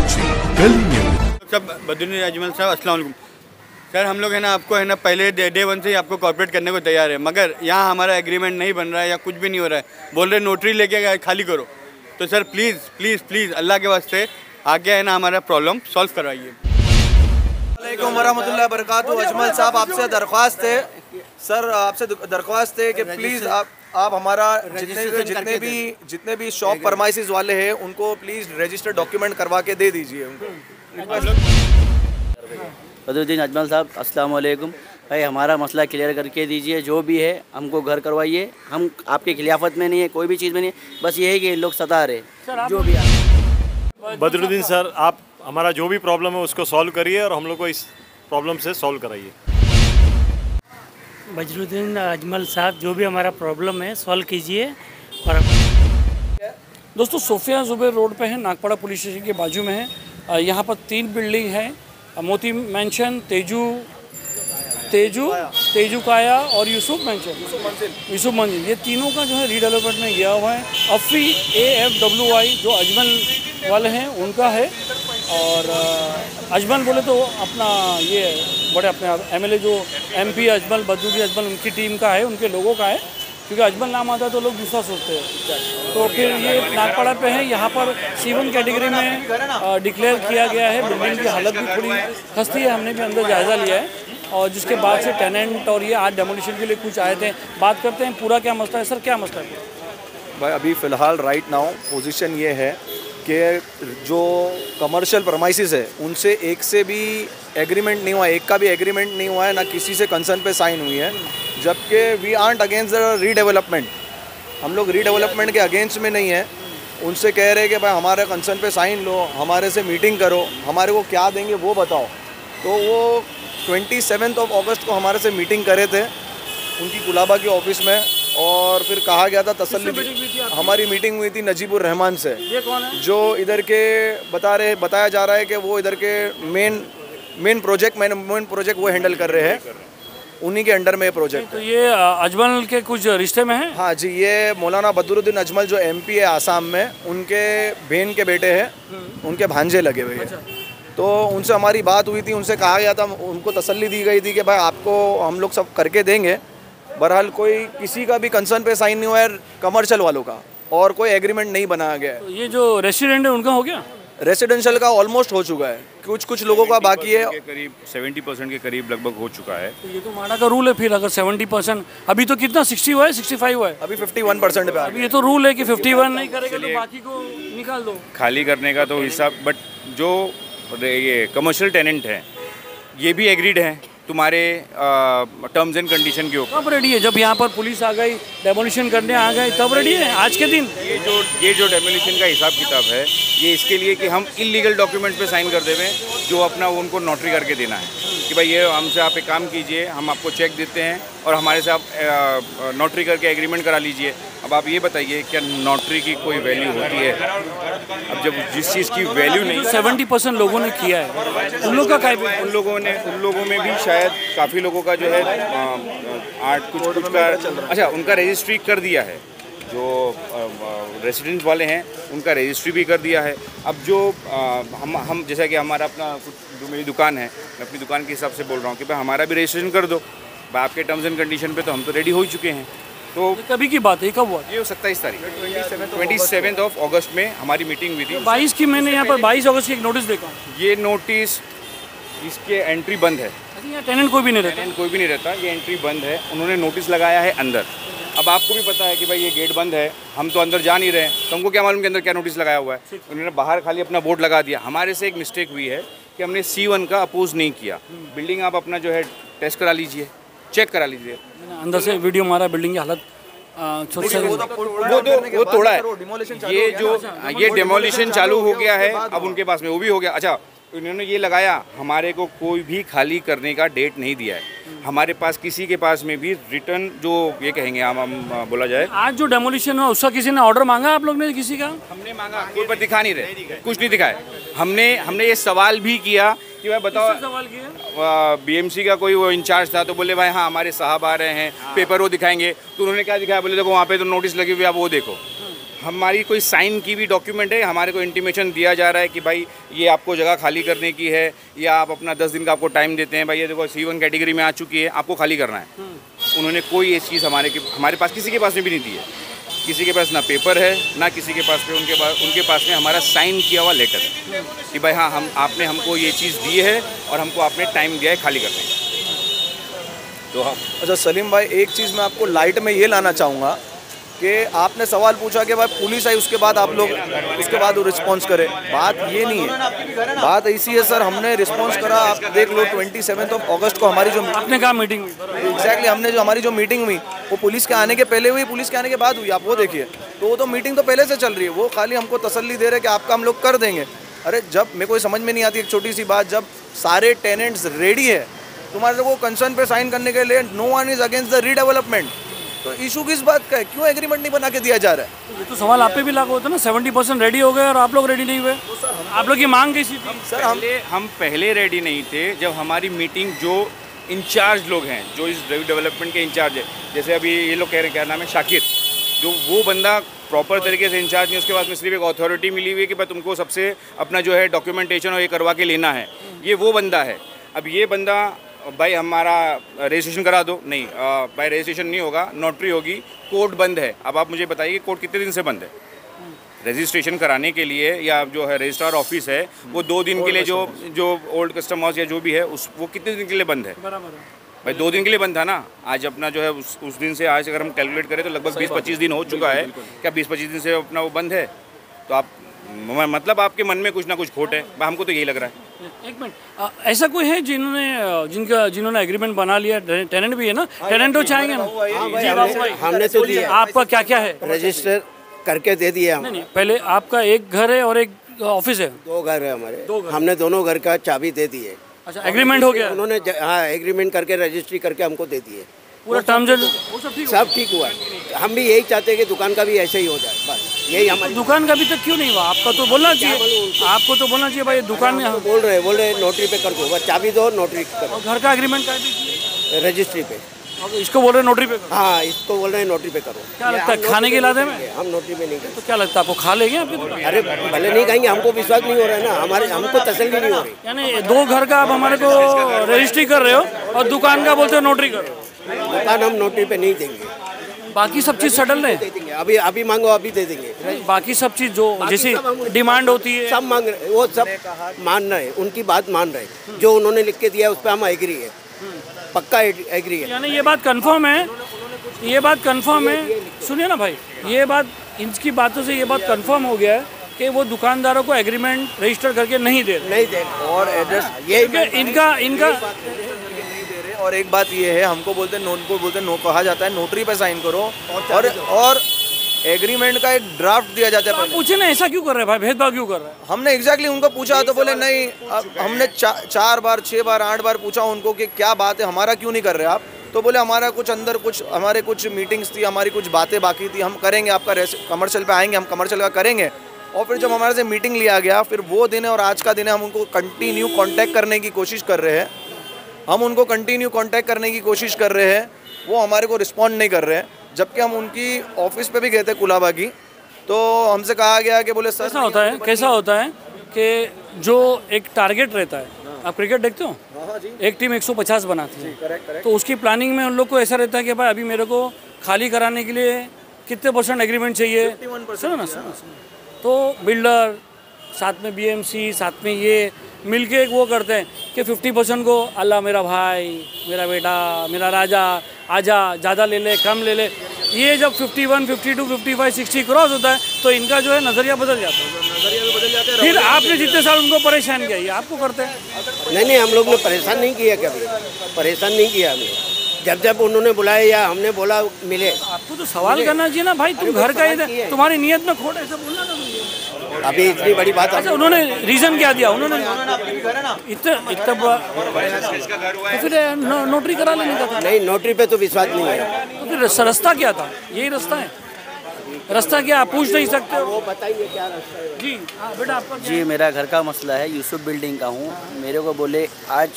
Technology कल news. सब बदरुद्दीन अजमल साहब अस्सलाम वालेकुम। सर हम लोग है ना आपको है ना पहले डे वन से ही आपको कॉर्पोरेट करने को तैयार है, मगर यहाँ हमारा एग्रीमेंट नहीं बन रहा है या कुछ भी नहीं हो रहा है। बोल रहे नोटरी लेके खाली करो। तो सर प्लीज़ प्लीज़ प्लीज़ अल्लाह के वास्ते आगे है ना हमारा प्रॉब्लम सॉल्व करवाइए। वालेकुम वरहमतुल्लाहि वबरकातुहू। अजमल साहब आपसे दरख्वास्त है सर, आपसे दरख्वास्त है कि प्लीज़ आप हमारा जितने भी शॉप परमाइसिस वाले हैं उनको प्लीज़ रजिस्टर डॉक्यूमेंट करवा के दे दीजिए उनको। बदरुद्दीन अजमल साहब अस्सलाम वालेकुम। भाई हमारा मसला क्लियर करके दीजिए, जो भी है हमको घर करवाइए। हम आपके खिलाफत में नहीं है, कोई भी चीज़ में नहीं है, बस ये है कि लोग सता रहे जो भी। बदरुद्दीन सर, आप हमारा जो भी प्रॉब्लम है उसको सॉल्व करिए और हम लोग को इस प्रॉब्लम से सॉल्व कराइए। बदरुद्दीन अजमल साहब जो भी हमारा प्रॉब्लम है सॉल्व कीजिए। और दोस्तों सोफिया जुबैर रोड पे है, नागपाड़ा पुलिस स्टेशन के बाजू में है। यहाँ पर 3 बिल्डिंग है, मोती मैंशन, तेजू काया और यूसुफ मंजिल। ये तीनों का जो है रीडेवलपमेंट में गया हुआ है। अफ़ी AFWI जो अजमल वाले हैं उनका है, और अजमल बोले तो अपना ये बड़े अपने MLA जो MP अजमल बदरुद्दीन अजमल उनकी टीम का है, उनके लोगों का है। क्योंकि अजमल नाम आता है तो लोग दूसरा सोचते हैं। तो फिर ये नागपाड़ा पे है, यहाँ पर C1 कैटेगरी में डिक्लेयर किया गया है। बिल्डिंग की हालत भी थोड़ी खस्ती है, हमने भी अंदर जायज़ा लिया है। और जिसके बाद से टेनेंट और ये आज डेमोलिशन के लिए कुछ आए थे। बात करते हैं पूरा क्या मसला है। सर क्या मसला है भाई? अभी फ़िलहाल राइट नाउ पोजीशन ये है कि जो कमर्शियल परमाइसिस है उनसे एक से भी एग्रीमेंट नहीं हुआ, एक का भी एग्रीमेंट नहीं हुआ है, ना किसी से कंसर्न पे साइन हुई है। जबकि we aren't against the redevelopment, हम लोग रीडेवलपमेंट के अगेंस्ट में नहीं है। उनसे कह रहे हैं कि भाई हमारे कंसर्न पे साइन लो, हमारे से मीटिंग करो, हमारे को क्या देंगे वो बताओ। तो वो 27 अगस्त को हमारे से मीटिंग करे थे उनकी कुलाबा के ऑफिस में, और फिर कहा गया था तसल्ली। हमारी मीटिंग हुई थी नजीबुर रहमान से। ये कौन है? जो इधर के बताया जा रहा है कि वो इधर के मेन प्रोजेक्ट वो हैंडल कर रहे हैं, उन्हीं के अंडर में ये प्रोजेक्ट। तो ये अजमल के कुछ रिश्ते में है? हाँ जी, ये मौलाना बदरुद्दीन अजमल जो MP है आसाम में, उनके बहन के बेटे हैं, उनके भांजे लगे हुए हैं। तो उनसे हमारी बात हुई थी, उनसे कहा गया था, उनको तसल्ली दी गई थी कि भाई आपको हम लोग सब करके देंगे। बहरहाल कोई किसी का भी कंसर्न पे साइन नहीं हुआ है कमर्शियल वालों का, और कोई एग्रीमेंट नहीं बनाया गया है। तो ये जो रेसिडेंट है उनका हो गया? रेसिडेंशियल का ऑलमोस्ट हो चुका है, कुछ लोगों का बाकी है। करीब 70% के करीब लगभग हो चुका है। तो ये तो माडा का रूल है। फिर अगर 70%, अभी तो कितना 60 हुआ है, 65 हुआ है, अभी 51% पे आ गया। ये तो रूल है कि 51 नहीं करेगा तो बाकी को निकाल दो। खाली करने का तो हिसाब, बट जो ये कमर्शियल टेनेंट हैं ये भी एग्रीड हैं तुम्हारे टर्म्स एंड कंडीशन के ऊपर। कब रेडी है? जब यहाँ पर पुलिस आ गई, डेमोलिशन करने आ गए, तब रेडी है आज के दिन? ये जो डेमोलिशन का हिसाब किताब है ये इसके लिए कि हम इलीगल डॉक्यूमेंट्स पे साइन कर देवें, जो अपना उनको नोटरी करके देना है कि भाई ये हमसे आप एक काम कीजिए, हम आपको चेक देते हैं और हमारे से आप नोटरी करके एग्रीमेंट करा लीजिए। अब आप ये बताइए क्या नोटरी की कोई वैल्यू होती है? अब जब जिस चीज़ की वैल्यू नहीं, 70% लोगों ने किया है, उन लोगों का उन लोगों में भी शायद काफ़ी लोगों का जो है कुछ का अच्छा उनका रजिस्ट्री कर दिया है। जो रेसिडेंट वाले हैं उनका रजिस्ट्री भी कर दिया है। अब जो हम जैसा कि हमारा अपना मेरी दुकान है, मैं अपनी दुकान के हिसाब से बोल रहा हूँ कि भाई हमारा भी रजिस्ट्रेशन कर दो। भाई आपके टर्म्स एंड कंडीशन पे तो हम तो रेडी हो चुके हैं। तो कभी की बात है, कब हुआ? ये 27 तारीख 27 अगस्त में हमारी मीटिंग हुई थी। 22 की मैंने यहाँ पर 22 अगस्त की एक नोटिस देखा। ये नोटिस, इसके एंट्री बंद है। यहाँ टेनेंट कोई भी नहीं रहता, ये एंट्री बंद है। उन्होंने नोटिस लगाया है अंदर। अब आपको भी पता है कि भाई ये गेट बंद है, हम तो अंदर जा नहीं रहे, तो हमको क्या मालूम के अंदर क्या नोटिस लगाया हुआ है। उन्होंने बाहर खाली अपना बोर्ड लगा दिया। हमारे से एक मिस्टेक हुई है कि हमने C1 का अपोज नहीं किया। बिल्डिंग आप अपना जो है टेस्ट करा लीजिए, चेक करा लीजिए। अंदर से वीडियो मारा, बिल्डिंग की हालत वो तोड़ा है। ये डेमोलिशन चालू हो गया है, अब उनके पास में वो भी हो गया। अच्छा, उन्होंने ये लगाया, हमारे को कोई भी खाली करने का डेट नहीं दिया है। हमारे पास किसी के पास में भी रिटर्न जो ये कहेंगे हम बोला जाए, आज जो डेमोलिशन हुआ उसका किसी ने ऑर्डर मांगा आप लोग ने? किसी का हमने मांगा, कोई पर दिखा नहीं रहे, कुछ नहीं दिखाया। हमने ये सवाल भी किया कि भाई बताओ, सवाल किया BMC का कोई वो इंचार्ज था, तो बोले भाई हाँ हमारे साहब आ रहे हैं, पेपर वो दिखाएंगे। तो उन्होंने क्या दिखाया, बोले देखो वहाँ पे तो नोटिस लगी हुई, आप वो देखो। हमारी कोई साइन की भी डॉक्यूमेंट है, हमारे को इंटीमेशन दिया जा रहा है कि भाई ये आपको जगह खाली करने की है, या आप अपना 10 दिन का आपको टाइम देते हैं, भाई ये देखो C1 कैटेगरी में आ चुकी है, आपको खाली करना है। उन्होंने कोई ये चीज़ हमारे पास किसी के पास में भी नहीं दी है। किसी के पास ना पेपर है, ना किसी के पास में उनके पास में हमारा साइन किया हुआ लेटर है कि भाई हाँ आपने हमको ये चीज़ दी है और हमको आपने टाइम दिया है खाली करने का। तो हाँ। अच्छा सलीम भाई, एक चीज़ मैं आपको लाइट में ये लाना चाहूँगा कि आपने सवाल पूछा कि भाई पुलिस आई उसके बाद आप लोग उसके बाद वो रिस्पॉन्स करें। बात ये नहीं है, बात ऐसी है सर, हमने रिस्पॉन्स करा। आप देख लो 27 अगस्त को हमारी जो आपने कहा मीटिंग हुई, एग्जैक्टली हमने जो हमारी जो मीटिंग हुई वो पुलिस के आने के पहले हुई, पुलिस के आने के बाद हुई। आप वो देखिए, तो वो तो मीटिंग तो पहले से चल रही है, वो खाली हमको तसल्ली दे रहे कि आपका हम लोग कर देंगे। अरे जब मेरे को समझ में नहीं आती एक छोटी सी बात, जब सारे टेनेंट्स रेडी है तुम्हारे लोगों को कंसर्न पे साइन करने के लिए, no one is against the redevelopment, तो इशू किस बात का है? क्यों एग्रीमेंट नहीं बना के दिया जा रहा है? ये तो सवाल आप पे भी लागू होता है ना। 70% रेडी हो गए और आप लोग रेडी नहीं हुए। आप लोग की मांग कैसी थी? सर हम पहले रेडी नहीं थे जब हमारी मीटिंग जो इंचार्ज लोग हैं, जो इस डेवलपमेंट के इंचार्ज है, जैसे अभी ये लोग कह रहे हैं क्या नाम है, शाकिर, जो वो बंदा प्रॉपर तरीके से इंचार्ज नहीं, उसके पास में सिर्फ एक अथॉरिटी मिली हुई है कि भाई तुमको सबसे अपना जो है डॉक्यूमेंटेशन और ये करवा के लेना है, ये वो बंदा है। अब ये बंदा भाई हमारा रजिस्ट्रेशन करा दो, नहीं भाई रजिस्ट्रेशन नहीं होगा, नोटरी होगी, कोर्ट बंद है। अब आप मुझे बताइए कोर्ट कितने दिन से बंद है? रजिस्ट्रेशन कराने के लिए या जो है रजिस्ट्रार ऑफिस है वो 2 दिन के लिए जो ओल्ड कस्टमर्स या जो भी है वो कितने दिन के लिए बंद है? भाई 2 दिन के लिए बंद था ना। आज अपना जो है उस दिन से आज अगर हम कैलकुलेट करें तो लगभग 20-25 दिन हो चुका है। क्या 20-25 दिन से अपना वो बंद है? तो आप मतलब आपके मन में कुछ ना कुछ खोट है, हमको तो यही लग रहा है। एक मिनट, ऐसा कोई है जिन्होंने एग्रीमेंट बना लिया? टेनेंट भी है ना, टेनेंट तो चाहेंगे ना। हमने तो दिया। आपका क्या क्या है? रजिस्टर करके दे दिया। नहीं, पहले आपका एक घर है और एक ऑफिस है? 2 घर है हमारे। हमने दोनों घर का चाबी दे दी है। अच्छा, एग्रीमेंट हो गया? उन्होंने हाँ एग्रीमेंट करके रजिस्ट्री करके हमको दे दिए। पूरा टर्म्स सब ठीक हुआ है। हम भी यही चाहते हैं कि दुकान का भी ऐसे ही हो जाए, बस यही हमारी। दुकान का अभी तक क्यों नहीं हुआ? आपका तो बोलना चाहिए, आपको तो बोलना चाहिए भाई दुकान में। बोल रहे नोटरी पे कर दो, बस चाबी दो, नोटरी करो। घर का एग्रीमेंट कर रजिस्ट्री पे। इसको बोल रहे नोटरी पे करो? हाँ, इसको बोल रहे हैं नोटरी पे करो। क्या लगता है खाने के इलादे में? हम नोटरी पे नहीं करते। तो क्या लगता है आपको खा लेंगे आपकी दुकान? अरे भले नहीं खाएंगे, हमको विश्वास नहीं हो रहा है ना, हमको तसल्ली नहीं हो रही। यानी 2 घर का आप हमारे को रजिस्ट्री कर रहे हो और दुकान का बोलते हो नोटरी करो। दुकान हम नोटरी पे नहीं देंगे, बाकी सब चीज़ सेटल है। अभी मांगो अभी दे देंगे। बाकी सब चीज़ जो जैसे डिमांड होती है सब मांग रहे, वो सब मान रहे, उनकी बात मान रहे। जो उन्होंने लिख के दिया उस पर हम एग्री है, पक्का एग्री है। यानी ये बात कंफर्म है, ये बात कंफर्म है। सुनिए ना भाई, ये बात इनकी बातों से ये बात कंफर्म हो गया है कि वो दुकानदारों को एग्रीमेंट रजिस्टर करके नहीं दे और एड्रेस ये इनका और एक बात ये है, हमको बोलते हैं कहा जाता है नोटरी पे साइन करो और एग्रीमेंट का एक ड्राफ्ट दिया जाता है। पूछे ना ऐसा क्यों कर रहे हैं भाई, भेदभाव क्यों कर रहे हैं? हमने एग्जैक्टली उनको पूछा तो बोले नहीं। अब हमने 4 बार 6 बार 8 बार पूछा उनको कि क्या बात है, हमारा क्यों नहीं कर रहे आप? तो बोले हमारा हमारे कुछ मीटिंग्स थी, हमारी कुछ बातें बाकी थी, हम करेंगे, आपका कमर्शियल पे आएंगे, हम कमर्शियल का करेंगे। और फिर जब हमारे से मीटिंग लिया गया, फिर वो दिन है और आज का दिन है, हम उनको कंटिन्यू कांटेक्ट करने की कोशिश कर रहे हैं। वो हमारे को रिस्पॉन्ड नहीं कर रहे हैं। जबकि हम उनकी ऑफिस पे भी गए थे कुलाबा की, तो हमसे कहा गया कि बोले सर कैसा होता है कि जो एक टारगेट रहता है, आप क्रिकेट देखते हो, एक टीम 150 बनाती है, तो उसकी प्लानिंग में उन लोग को ऐसा रहता है कि भाई अभी मेरे को खाली कराने के लिए कितने % एग्रीमेंट चाहिए। सुनो ना, तो बिल्डर साथ में BMC साथ में ये मिलके एक वो करते हैं कि 50% को अल्लाह मेरा भाई, मेरा बेटा, मेरा राजा, आजा, ज़्यादा ले ले, कम ले ले। ये जब 51, 52, 55, 60 क्रॉस होता है तो इनका जो है नज़रिया बदल जाता है। फिर आपने जितने साल उनको परेशान किया, ये आपको करते हैं। नहीं, हम लोग ने परेशान नहीं किया, कभी परेशान नहीं किया हमने। जब उन्होंने बुलाया या हमने बोला मिले। आपको तो सवाल करना चाहिए ना भाई, तुम घर का ही, तुम्हारी नीयत में खोट, ऐसा बोलना था। अभी इतनी बड़ी बात। अच्छा, उन्होंने रीज़न क्या दिया? उन्होंने इतना तो फिर नोटरी करा लेने का था। नहीं, नोटरी पे तो विश्वास नहीं है। तो फिर रास्ता क्या था? यही रास्ता है। रास्ता क्या आप पूछ नहीं सकते हो? वो बताइए क्या रास्ता है। जी हाँ बेटा आपका क्या जी मेरा घर का मसला है, यूसुफ बिल्डिंग का हूँ। मेरे को बोले आज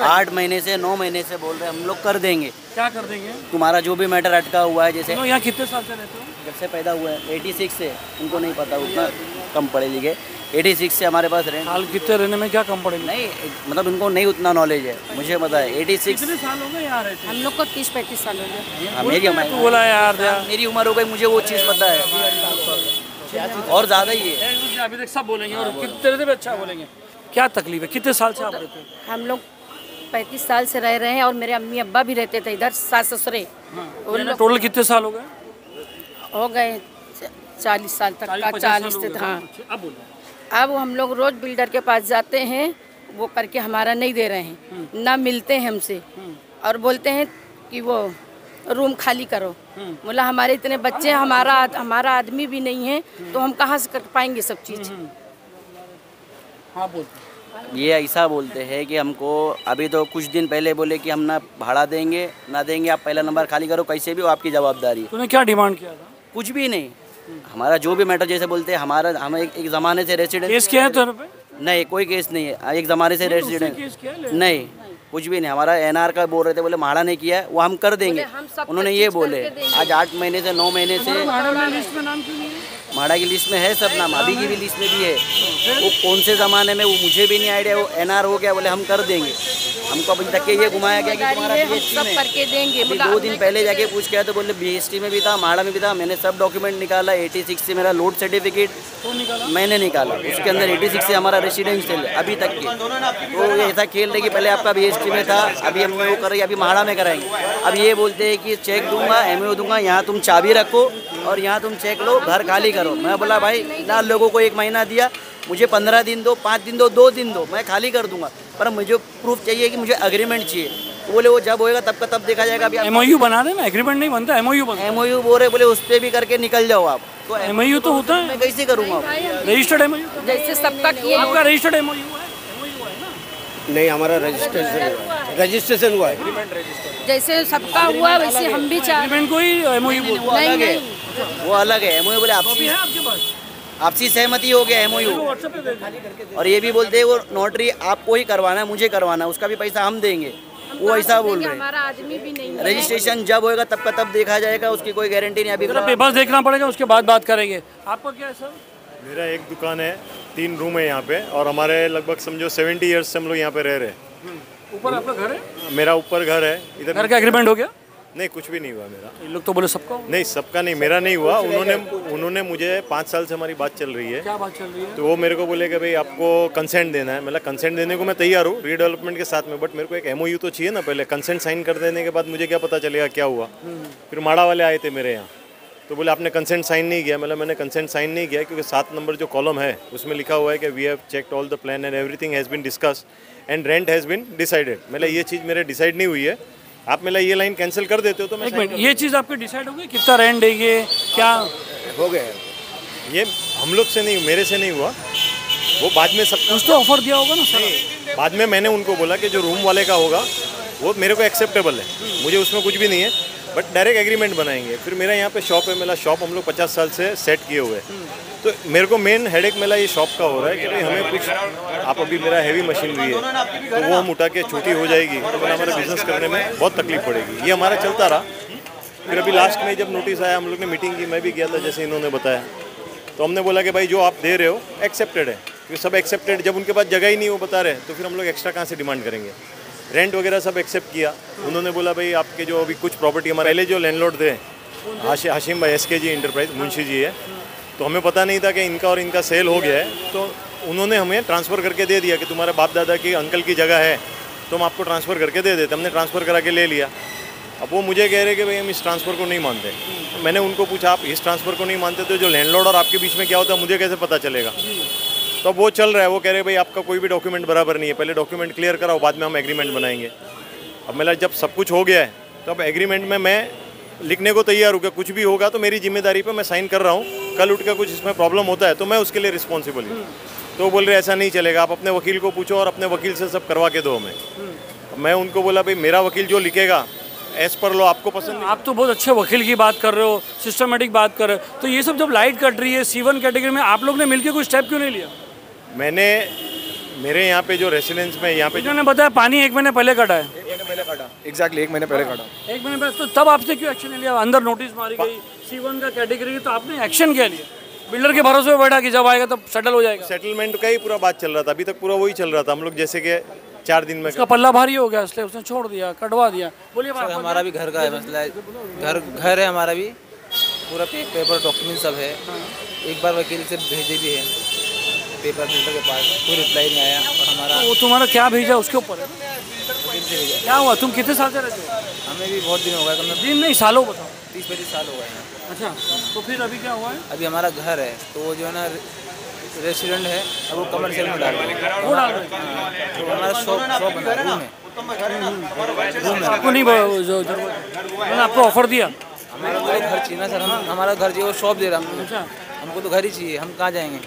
8 महीने से 9 महीने से बोल रहे हम लोग कर देंगे। क्या कर देंगे? तुम्हारा जो भी मैटर अटका हुआ है, जैसे यहाँ कितने साल से रहते हो? जब से पैदा हुआ है 86 से, उनको नहीं पता, उतना कम पढ़े लिखे। 86 से हमारे पास रेंट साल कितने रहने में क्या कम पड़ेगा? नहीं, मतलब उनको नहीं उतना नॉलेज है, मुझे पता है। 86 कितने साल हो गए यहाँ रहते? हम लोग को 30-35 साल हो गए। हाँ, मेरी उम्र तू बोला यार मेरी उम्र हो गई, मुझे वो चीज़ पता है और ज़्यादा ही है। अभी तक सब बोलेंगे और कितने भी अच्छा बोलेंगे। क्या तकलीफ है? कितने साल से आप रहते हो? हम लोग 35 साल से रह रहे हैं और मेरे अम्मी अब्बा भी रहते थे इधर, सास ससुरे। टोटल कितने साल हो गए? हो गए 40 साल तक का, 40 से। हाँ, अब हम लोग रोज बिल्डर के पास जाते हैं, वो करके हमारा नहीं दे रहे हैं, ना मिलते हैं हमसे और बोलते हैं कि वो रूम खाली करो। बोला हमारे इतने बच्चे, हमारा आदमी भी नहीं है, तो हम कहाँ से कर पाएंगे सब चीज़। हाँ बोलते ये ऐसा बोलते हैं कि हमको अभी तो कुछ दिन पहले बोले कि हम ना भाड़ा देंगे ना देंगे, आप पहला नंबर खाली करो, कैसे भी वो आपकी जवाबदारी है। तूने क्या डिमांड किया था? कुछ भी नहीं, हमारा जो भी मैटर जैसे बोलते हैं, हम एक ज़माने से रेसिडेंट। केस किया है तेरे पे? नहीं, कोई केस नहीं है, एक ज़माने से रेसिडेंट। केस किया है? नहीं, कुछ भी नहीं। हमारा एनआर का बोल रहे थे, बोले भाड़ा नहीं किया है, वो हम कर देंगे। उन्होंने ये बोले आज 8 महीने से 9 महीने से। लिस्ट में नाम क्यों नहीं है? भाड़ा की लिस्ट में है सब नाम, अभी की भी लिस्ट में भी है। वो कौन से ज़माने में, वो मुझे भी नहीं आइडिया। वो एनआर हो गया, बोले हम कर देंगे। हमको अभी तक के ये घुमाया गया कि तुम्हारा बीएसटी में करके देंगे। अभी 2 दिन पहले जाके पूछ के आया तो बोले बीएसटी में भी था, माड़ा में भी था। मैंने सब डॉक्यूमेंट निकाला। 86 से मेरा लोड सर्टिफिकेट मैंने निकाला, उसके अंदर 86 से हमारा रेसिडेंशियल है अभी तक के। तो ये ऐसा खेल रहे कि पहले आपका बीएसटी में था, अभी हम वो कर रहे, अभी माड़ा में कराएंगे। अब ये बोलते हैं कि चेक दूंगा, एमओयू दूंगा, यहाँ तुम चाबी रखो और यहाँ तुम चेक लो, घर खाली करो। मैं बोला भाई ना, लोगों को 1 महीना दिया, मुझे 15 दिन दो, 5 दिन दो, 2 दिन दो, मैं खाली कर दूंगा, पर मुझे प्रूफ चाहिए कि मुझे एग्रीमेंट चाहिए। तो बोले वो जब होएगा तब का तब देखा जाएगा। अभी एमओयू बना देना, एग्रीमेंट नहीं बनता, एमओयू बनता है। एमओयू बोल रहे, बोले उस पर भी करके निकल जाओ आप। तो एमओयू तो होता है, मैं कैसे करूँगा? रजिस्टर्ड एमओयू जैसे सबका किए। आपका रजिस्टर्ड एमओयू है? नहीं, हमारा रजिस्ट्रेशन हुआ है। जैसे सबका हुआ वैसे हम भी चाह। एग्रीमेंट को ही एमओयू बोलते हैं। नहीं, वो अलग है। एमओयू बोले आपसी आपके पास आपसी सहमति हो गया एमओयू। और ये भी बोलते हैं वो नोटरी आपको ही करवाना है, मुझे करवाना है, उसका भी पैसा हम देंगे। वो ऐसा बोल रहे हैं। हमारा आदमी भी नहीं है। रजिस्ट्रेशन जब होएगा तब का तब देखा जाएगा, उसकी कोई गारंटी नहीं। अभी पेपर्स देखना पड़ेगा, उसके बाद बात करेंगे। आपका क्या है सर? मेरा एक दुकान है, 3 रूम है यहाँ पे, और हमारे लगभग समझो 70 ईयर्स से हम लोग यहाँ पे रह रहे हैं। ऊपर आपका घर है? मेरा ऊपर घर है। इधर घर का एग्रीमेंट हो गया? नहीं, कुछ भी नहीं हुआ मेरा। ये लोग तो बोले सबका। नहीं, सबका नहीं, मेरा नहीं हुआ। उन्होंने मुझे 5 साल से हमारी बात चल रही है। क्या बात चल रही है? तो वो मेरे को बोले कि भाई आपको कंसेंट देना है। मतलब कंसेंट देने को मैं तैयार हूँ रीडेवलपमेंट के साथ में, बट मेरे को एक एमओयू तो चाहिए ना पहले। कंसेंट साइन कर देने के बाद मुझे क्या पता चलेगा क्या हुआ। फिर माड़ा वाले आए थे मेरे यहाँ, तो बोले आपने कंसेंट साइन नहीं किया। मतलब मैंने कंसेंट साइन नहीं किया क्योंकि 7 नंबर जो कॉलम है उसमें लिखा हुआ है कि we have checked all the plan and everything has been discussed and rent has been decided. मतलब ये चीज़ मेरे डिसाइड नहीं हुई है। आप मतलब ये लाइन कैंसिल कर देते हो तो मैं। एक मिनट, ये चीज़ आपके डिसाइड हो गई कितना रेंट देंगे क्या? हो गया। ये हम लोग से नहीं, मेरे से नहीं हुआ, वो बाद में सब कुछ तो ऑफर दिया होगा ना सर? नहीं, बाद में मैंने उनको बोला कि जो रूम वाले का होगा वो मेरे को एक्सेप्टेबल है, मुझे उसमें कुछ भी नहीं है, बट डायरेक्ट एग्रीमेंट बनाएंगे। फिर मेरा यहाँ पे शॉप है, मेरा शॉप हम लोग 50 साल से सेट किए हुए हैं। तो मेरे को मेन हेडेक मेरा ये शॉप का हो रहा है कि भाई हमें कुछ, आप अभी मेरा हैवी मशीनरी है तो वो हम उठा के छोटी हो जाएगी तो मेरा हमारा बिजनेस करने में बहुत तकलीफ पड़ेगी। ये हमारा चलता रहा। फिर अभी लास्ट में जब नोटिस आया, हम लोग ने मीटिंग की, मैं भी गया था जैसे इन्होंने बताया, तो हमने बोला कि भाई जो आप दे रहे हो एक्सेप्टेड है, क्योंकि सब एक्सेप्टेड। जब उनके पास जगह ही नहीं वो बता रहे तो फिर हम लोग एक्स्ट्रा कहाँ से डिमांड करेंगे। रेंट वगैरह सब एक्सेप्ट किया। उन्होंने बोला भाई आपके जो अभी कुछ प्रॉपर्टी, हमारे पहले जो लैंडलॉर्ड थे हाशिम भाई SKG इंटरप्राइज मुंशी जी है, तो हमें पता नहीं था कि इनका और इनका सेल हो गया है। तो उन्होंने हमें ट्रांसफ़र करके दे दिया कि तुम्हारे बाप दादा की अंकल की जगह है तो हम आपको ट्रांसफ़र करके दे देते। हमने ट्रांसफ़र करा के ले लिया। अब वो मुझे कह रहे कि भाई हम इस ट्रांसफ़र को नहीं मानते। तो मैंने उनको पूछा आप इस ट्रांसफ़र को नहीं मानते तो जो लैंडलॉर्ड और आपके बीच में क्या होता है मुझे कैसे पता चलेगा? तो अब वो चल रहा है। वो कह रहे भाई आपका कोई भी डॉक्यूमेंट बराबर नहीं है, पहले डॉक्यूमेंट क्लियर कराओ, बाद में हम एग्रीमेंट बनाएंगे। अब मेरा जब सब कुछ हो गया है तो अब एग्रीमेंट में मैं लिखने को तैयार हूँ कि कुछ भी होगा तो मेरी जिम्मेदारी पे मैं साइन कर रहा हूँ। कल उठ कर कुछ इसमें प्रॉब्लम होता है तो मैं उसके लिए रिस्पॉन्सिबल हूँ। तो बोल रहे ऐसा नहीं चलेगा, आप अपने वकील को पूछो और अपने वकील से सब करवा के दो हमें। मैं उनको बोला भाई मेरा वकील जो लिखेगा एज पर लो आपको पसंद नहीं। आप तो बहुत अच्छे वकील की बात कर रहे हो, सिस्टमेटिक बात कर रहे हो, तो ये सब जब लाइट कट रही है C1 कैटेगरी में, आप लोग ने मिलकर कोई स्टेप क्यों नहीं लिया? मैंने मेरे यहाँ पे जो रेसिडेंस में यहाँ पे उन्होंने बताया पानी 1 महीने पहले कटा है। एग्जैक्टली 1 महीने पहले काटा। 1 महीने पहले, तो तब आपसे क्यों एक्शन नहीं लिया? अंदर नोटिस मारी गई C1 का कैटेगरी, तो आपने एक्शन क्या लिया? बिल्डर के भरोसे पे बैठा कि जब आएगा तब सेटल हो जाएगा। सेटलमेंट का ही पूरा बात चल रहा था, अभी तक पूरा वही चल रहा था। हम लोग जैसे कि 4 दिन में उसका पल्ला भारी हो गया, इसलिए उसने छोड़ दिया, कटवा दिया। बोलिए। हमारा भी घर का है मसला है, घर है हमारा भी, पूरा पेपर डॉक्यूमेंट सब है। एक बार वकील से भेजे भी है पेपर बिल्डर के पास, कोई रिप्लाई नहीं आया। और हमारा वो तुम्हारा क्या भेजा उसके ऊपर है? वकील से भेजा। क्या हुआ? तुम कितने साल से रहते हो? हमें भी बहुत दिन हो गए, दिन नहीं सालों बताओ। 30-35 साल हो गए हैं। अच्छा, तो फिर अभी क्या हुआ है? अभी हमारा घर है, तो वो जो है ना रेस्टोरेंट है, अब वो कमर्शियल में डाल रहे हैं। वो डाल रहे हैं? तो हमारा शॉप बना है, रूम है। आपको नहीं मैंने आपको ऑफर दिया? हमारा तो घर चाहिए ना सर, हमारा घर चाहिए, वो शॉप दे रहा है। अच्छा, हमको तो घर ही चाहिए, हम कहाँ जाएंगे?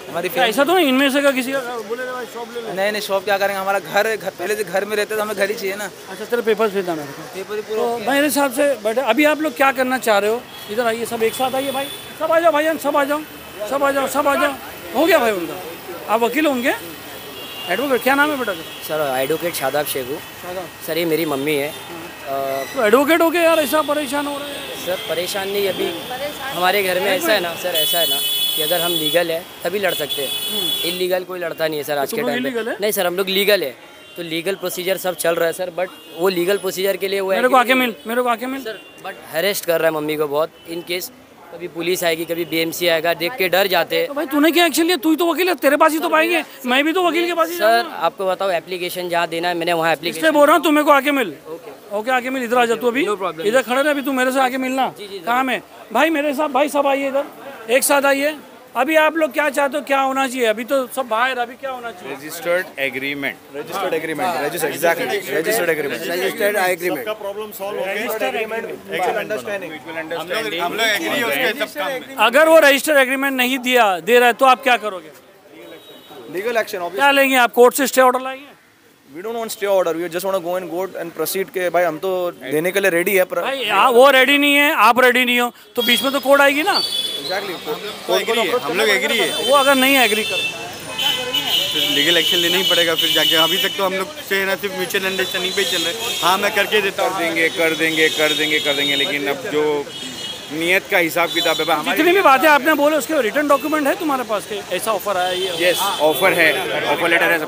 हमारी ऐसा तो नहीं इनमें से का किसी का बोलेगा भाई शॉप ले ले। नहीं शॉप क्या करेंगे, हमारा घर है, पहले से घर में रहते तो हमें घर ही चाहिए ना। अच्छा, तेरे पेपर्स भेजना मेरे को। पेपर ही तो पूरा मेरे हिसाब से बैठे। अभी आप लोग क्या करना चाह रहे हो? इधर आइए, सब एक साथ आइए भाई, सब आ जाओ भाईजान, सब आ जाओ, सब आ जाओ, सब आ जाओ। हो गया भाई उनका। आप वकील होंगे? एडवोकेट क्या नाम है बेटा? Sir advocate Shadab Shekhu. Sir ये मेरी मम्मी है। तो एडवोकेट हो गए यार, ऐसा परेशान हो रहे हैं? सर परेशान नहीं, अभी हमारे घर में ऐसा है ना सर, ऐसा है ना कि अगर हम लीगल है तभी लड़ सकते हैं, इलीगल कोई लड़ता नहीं है सर आज के टाइम पे। नहीं सर, हम लोग लीगल है, तो लीगल प्रोसीजर सब चल रहा है सर, बट वो लीगल प्रोसीजर के लिए वो मेरे को आके मिल सर, बट हरेस्ट कर रहा है मम्मी को बहुत। इन केस कभी पुलिस आएगी, कभी BMC आएगा, देख के डर जाते हैं। तो भाई तूने क्या एक्शन लिया? तू ही तो वकील है, तेरे पास ही तो पाएंगे। मैं भी तो वकील के पास ही सर आपको बताओ, एप्लीकेशन जहाँ देना है मैंने वहाँ एप्लीकेशन। इसलिए बोल रहा हूँ, तुम्हें को आके मिल। ओके आके मिल, इधर आ जा तू। अभी इधर खड़े रहे, अभी तू मेरे से आके मिलना। कहाँ में भाई? मेरे साथ भाई, सब आइए इधर, एक साथ आइए। अभी आप लोग क्या चाहते हो, क्या होना चाहिए? अभी तो सब बाहर, अभी क्या होना चाहिए? Registered agreement. Registered agreement, registered agreement. का प्रॉब्लम सॉल्व हो गया। हम लोग एग्री है उसके सब काम में। अगर वो रजिस्टर एग्रीमेंट नहीं दे रहा है तो आप क्या करोगे? Legal action. क्या लेंगे आप? कोर्ट से स्टे ऑर्डर लाएंगे? We don't want stay order. We just want to go and proceed के भाई हम तो देने के लिए रेडी है। पर भाई वो रेडी नहीं है, आप रेडी नहीं हो, तो बीच में तो कोर्ट आएगी ना। एग्जैक्टली, हम लोग एग्री है। वो अगर नहीं एग्री कर तो लीगल एक्शन लेना ही पड़ेगा फिर जाके। अभी तक तो हम लोग से ना सिर्फ म्यूचुअल अंडरस्टैंडिंग पे ही चल रहे हैं। हाँ मैं करके देता हूँ, कर देंगे, लेकिन अब जो नियत का हिसाब किताब है हमारी। जितनी भी बातें आपने बोले उसके रिटर्न डॉक्यूमेंट है तुम्हारे पास के ऐसा ऑफर आया? ये यस, ऑफर है, ऑफर लेटर है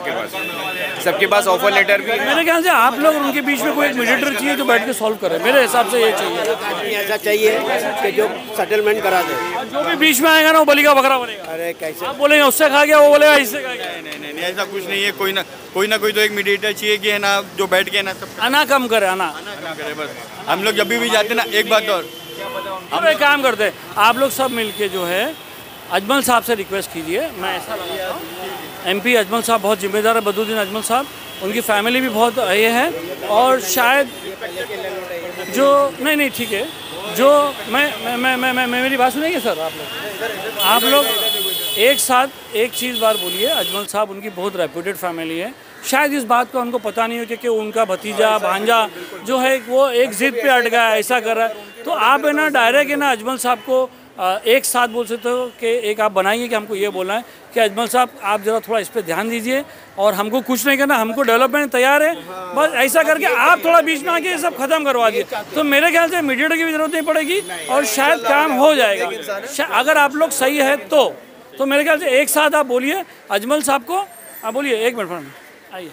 सबके पास ऑफर लेटर भी है। मेरे ख्याल से आप लोग उनके बीच में कोई एक मीडिएटर चाहिए जो बैठ के सॉल्व करे। मेरे हिसाब से ये चाहिए, ऐसा चाहिए कि जो सेटलमेंट करा दे। जो भी बीच में आएगा ना वो बलि का बकरा बनेगा। अरे कैसे? आप बोलेंगे उससे खा गया, वो बोलेगा इससे खा गया। नहीं ऐसा कुछ नहीं है। कोई ना कोई तो एक मीडिएटर चाहिए कि है ना, जो बैठ के ना सब आना कम करे, आना करे बस। हम लोग जब भी जाते ना, एक बात और हम एक काम करते हैं, आप लोग सब मिलके जो है अजमल साहब से रिक्वेस्ट कीजिए। मैं ऐसा लगता हूँ MP अजमल साहब बहुत जिम्मेदार है, बदरुद्दीन अजमल साहब, उनकी फैमिली भी बहुत ये है। और शायद जो नहीं ठीक है, जो मैं मेरी बात सुनेंगे सर? आप लोग एक साथ एक चीज़ बार बोलिए। अजमल साहब उनकी बहुत रेप्यूटेड फैमिली है, शायद इस बात का उनको पता नहीं हो कि उनका भतीजा भांजा जो है वो एक जिद पे अट गया, ऐसा कर रहा है। तो आप है ना डायरेक्ट है ना अजमल साहब को एक साथ बोल सकते हो कि एक आप बनाइए कि हमको ये बोलना है कि अजमल साहब आप ज़रा थोड़ा इस पर ध्यान दीजिए, और हमको कुछ नहीं करना, हमको डेवलपमेंट तैयार है, बस ऐसा करके आप थोड़ा बीच में आके ये सब खत्म करवा दिए तो मेरे ख्याल से मीडिएटर की भी जरूरत नहीं पड़ेगी और शायद काम हो जाएगा। अगर आप लोग सही है तो मेरे ख्याल से एक साथ आप बोलिए अजमल साहब को। आप बोलिए, एक मिनट आइए,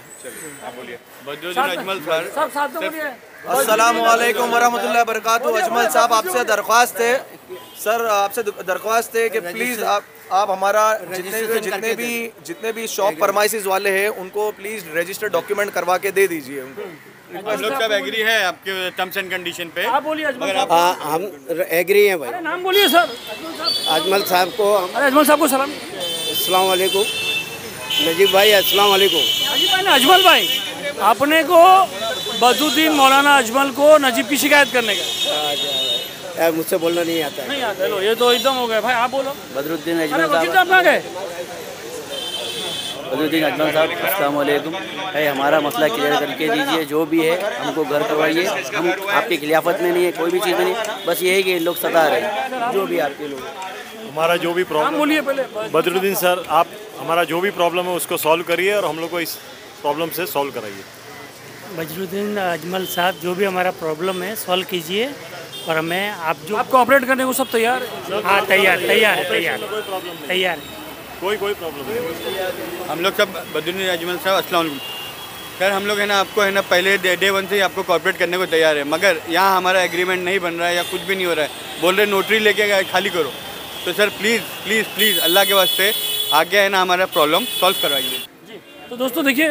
आप बोलिए। बदरुद्दीन अजमल सर, सब साथ में बोलिए। अस्सलामुअलैकुम वरहमतुल्लाहि वबरकातुहू। अजमल साहब आपसे दरख्वास्त है सर, आपसे दरख्वास्त है कि प्लीज़ आप हमारा जितने भी शॉप परमाइसिस वाले हैं उनको प्लीज़ रजिस्टर्ड डॉक्यूमेंट करवा के दे दीजिए उनको। हम लोग सब एग्री है आपके टर्म्स एंड कंडीशन पे। आप बोलिए अजमल साहब। हम एग्री हैं भाई। नाम बोलिए सर। अजमल साहब को। अजमल साहब को सलाम। अस्सलाम वालेकुम नजीब भाई। अस्सलाम वालेकुम नजीब भाई। अजमल भाई, आपने को बदरुद्दीन मौलाना अजमल को नजीब की शिकायत करने का मुझसे बोलना नहीं आता है। नहीं आता। लो ये तो एकदम हो गया भाई, आप बोलो। बदरुद्दीन अरे अजमल वकील साहब कहाँ गए? बदरुद्दीन अजमल साहब अस्सलाम वालेकुम। है हमारा मसला क्लियर करके दीजिए, जो भी है हमको घर करवाइए। हम आपकी खिलाफत में नहीं है, कोई भी चीज़ में नहीं, बस ये है कि लोग सता रहे हैं, जो भी आपके लोग। हमारा जो भी प्रॉब्लम, बोलिए पहले। बदरुद्दीन सर, आप हमारा जो भी प्रॉब्लम है उसको सॉल्व करिए और हम लोग को इस प्रॉब्लम से सॉल्व कराइए। बदरुद्दीन अजमल साहब, जो भी हमारा प्रॉब्लम है सॉल्व कीजिए और हमें आप जो आप कोऑपरेट करने को सब तैयार है? हाँ, तैयार है। कोई प्रॉब्लम नहीं। हम लोग सब बदरुद्दीन अजमल साहब अस्सलाम वालेकुम। सर हम लोग है ना आपको है ना पहले डे 1 से ही आपको कॉर्पोरेट करने को तैयार है, मगर यहाँ हमारा एग्रीमेंट नहीं बन रहा है या कुछ भी नहीं हो रहा है। बोल रहे नोटरी लेके खाली करो। तो सर प्लीज़ अल्लाह के वास्ते आगे है ना हमारा प्रॉब्लम सॉल्व करवाइए। तो दोस्तों देखिए,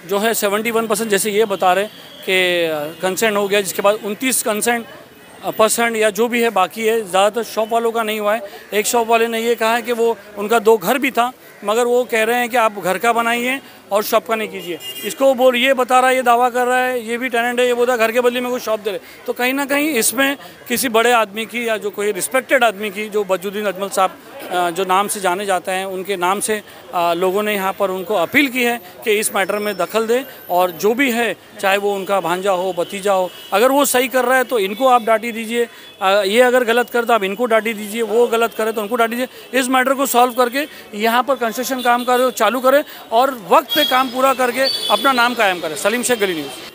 जो है 71% जैसे ये बता रहे कि कंसेंट हो गया, जिसके बाद 29% या जो भी है बाकी है। ज़्यादातर शॉप वालों का नहीं हुआ है। एक शॉप वाले ने ये कहा है कि वो उनका 2 घर भी था, मगर वो कह रहे हैं कि आप घर का बनाइए और शॉप का नहीं कीजिए। इसको बोल ये बता रहा है, ये दावा कर रहा है, ये भी टेनेंट है, ये बोलता है घर के बदले में कोई शॉप दे रहे। तो कहीं ना कहीं इसमें किसी बड़े आदमी की या जो कोई रिस्पेक्टेड आदमी की, जो बदरुद्दीन अजमल साहब जो नाम से जाने जाते हैं, उनके नाम से लोगों ने यहाँ पर उनको अपील की है कि इस मैटर में दखल दें और जो भी है, चाहे वो उनका भांजा हो, भतीजा हो, अगर वो सही कर रहा है तो इनको आप डांटी दीजिए, ये अगर गलत करता आप इनको डांटी दीजिए, वो गलत करे तो उनको डांटी दीजिए। इस मैटर को सॉल्व करके यहाँ पर कंस्ट्रक्शन काम चालू करें और वक्त पे काम पूरा करके अपना नाम कायम करें। सलीम शेख, गली न्यूज़।